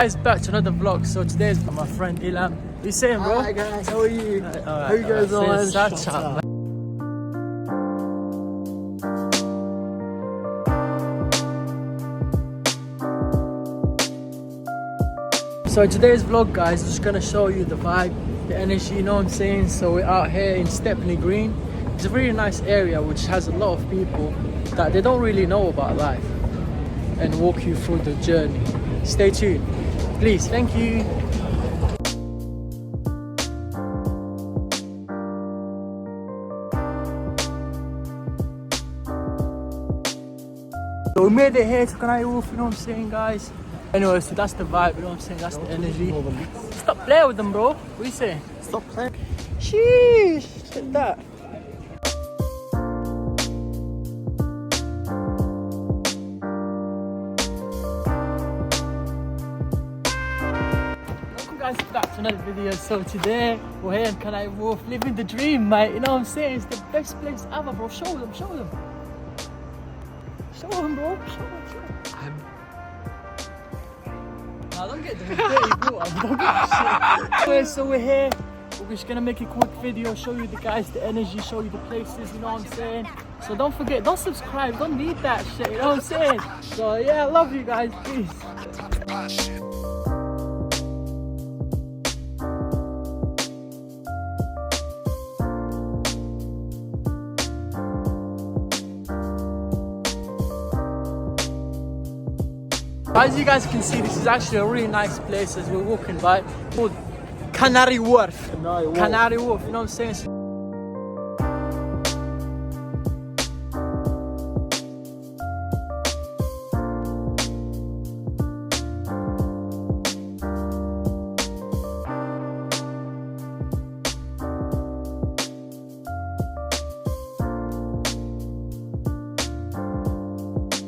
Guys, back to another vlog. So today's got my friend Ilam. What you saying, bro? Hi guys, how are you? How you guys doing? Shut up, man. So today's vlog, guys, just gonna show you the vibe, the energy, you know what I'm saying? So we're out here in Stepney Green. It's a really nice area which has a lot of people that they don't really know about life, and walk you through the journey. Stay tuned, please. Thank you. So we made it here to Canary Wharf, you know what I'm saying, guys? Anyway, so that's the vibe, you know what I'm saying? That's the energy. Stop playing with them, bro. What you saying? Stop playing. Sheesh, look at that. Welcome guys back to another video. So today we're here in Canary Wharf, living the dream, mate. You know what I'm saying? It's the best place ever, bro. Show them, show them. Show them, bro. Show them, show them. Nah, don't get the dirty, bro. Don't get shit. So we're here. We're just gonna make a quick video, show you the guys, the energy, show you the places, you know what I'm saying? So don't forget, don't subscribe, don't need that shit, you know what I'm saying? So yeah, I love you guys, peace. As you guys can see, this is actually a really nice place as we're walking by, called Canary Wharf. Canary Wharf, you know what I'm saying?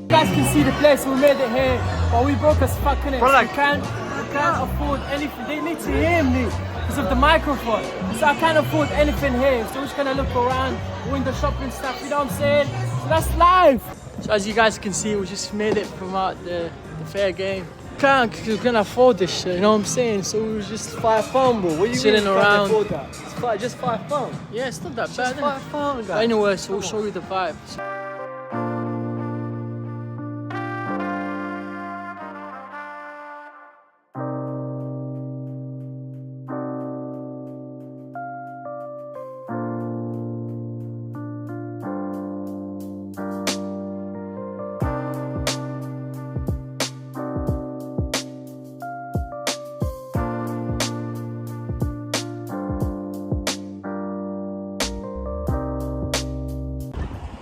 You guys can see the place, we made it here, but we broke as fuck in it. So we can't afford anything. They need to hear me because of the microphone. So I can't afford anything here. So we're just gonna look around, we're in the shopping stuff, you know what I'm saying? So that's life. So as you guys can see, we just made it from out the fair game. We can't afford this shit, you know what I'm saying? So we was just £5, bro. What are you chilling around? Afford that? It's just £5. Yeah, it's not that bad. Just £5, guys. But anyway, so we'll show you the vibe.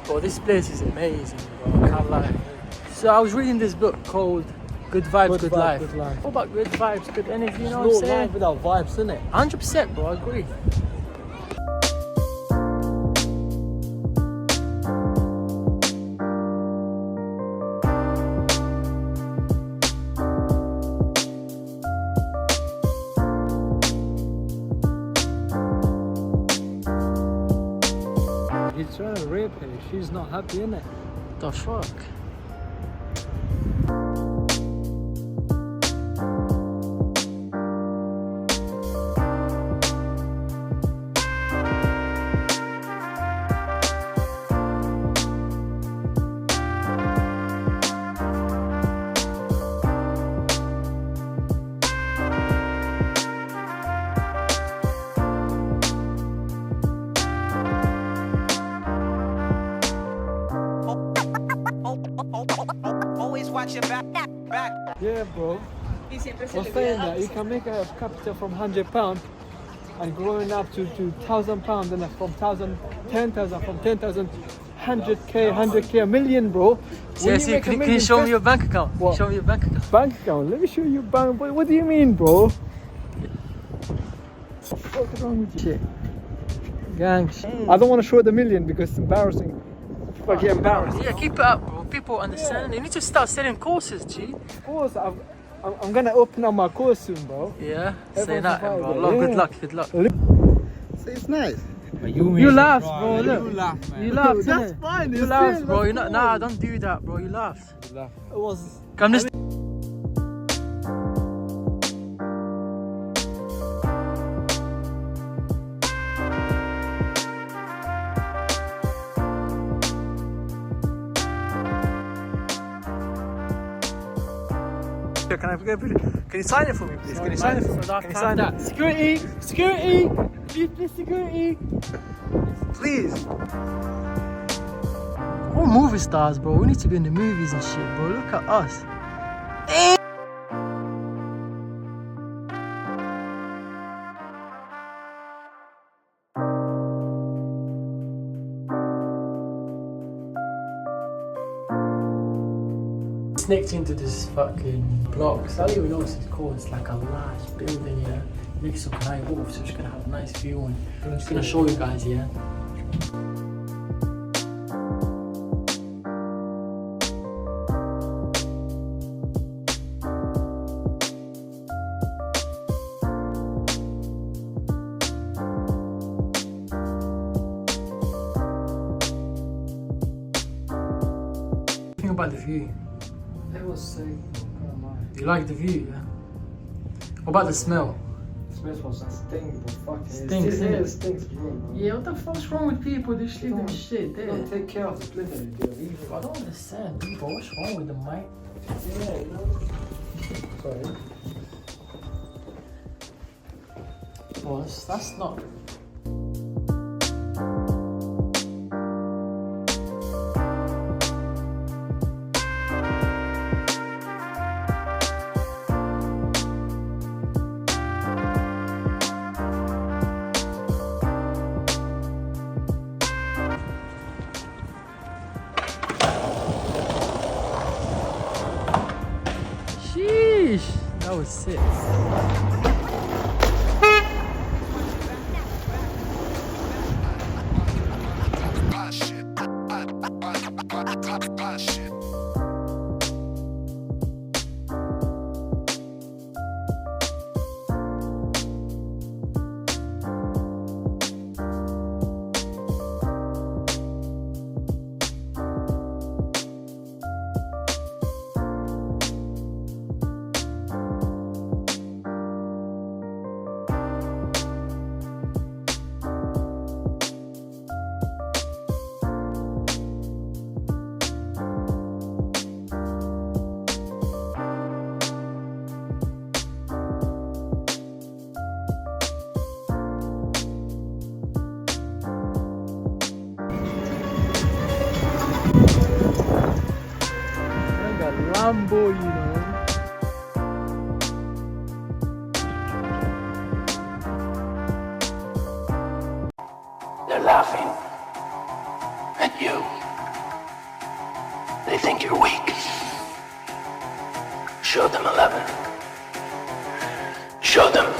Bro, this place is amazing, bro. I can't lie. So I was reading this book called Good Vibes, Good Life. What about good vibes, good energy, you know what I'm saying? Life without vibes, innit? 100%, bro, I agree. He's trying to rape her. She's not happy, innit? The fuck? Watch your back. Yeah, bro. I was saying that you can make a capital from £100 and growing up to £1,000, and from 10,000, from 10,000, 100k, a million, bro. See, can you show me your bank account? What? Show me your bank account. Bank account? Let me show you bank. What do you mean, bro? What's wrong with you? Gang. I don't want to show the million because it's embarrassing. People get embarrassed. Yeah, keep it up, bro. People understand. You need to start selling courses, G. Of course, I'm gonna open up my course soon, bro. Yeah, say Everyone's that, bro. invited, Love, yeah. Good luck, good luck. See, it's nice. You laugh, bro. Look, You laugh, man. you laugh. That's fine. You laugh, bro. You're not. Nah, don't do that, bro. You laugh. It was. Come, let's. Can I get a picture? Can you sign it for me, please? Can you sign it for me? Can you sign it? Security! Security! Please, security! Please. We're movie stars, bro. We need to be in the movies and shit, bro. Look at us. Sneaked into this fucking block. I don't even know what it's called. It's like a large building, yeah, next to Canary Wharf, so it's gonna have a nice view. And I'm just gonna show you guys, yeah. Think about the view. It was sick. You like the view, yeah? What about the smell? The smell was a stink, but fuck it. Stinks, It stinks, bro. Yeah, what the fuck's wrong with people? They just leave them shit there. Don't take care of the place that you do. I don't understand, people. What's wrong with them, mate? Yeah, you know. Sorry. Boss, that's not. Sheesh, that was sick. Lambo, you know. They're laughing at you. They think you're weak. Show them 11. Show them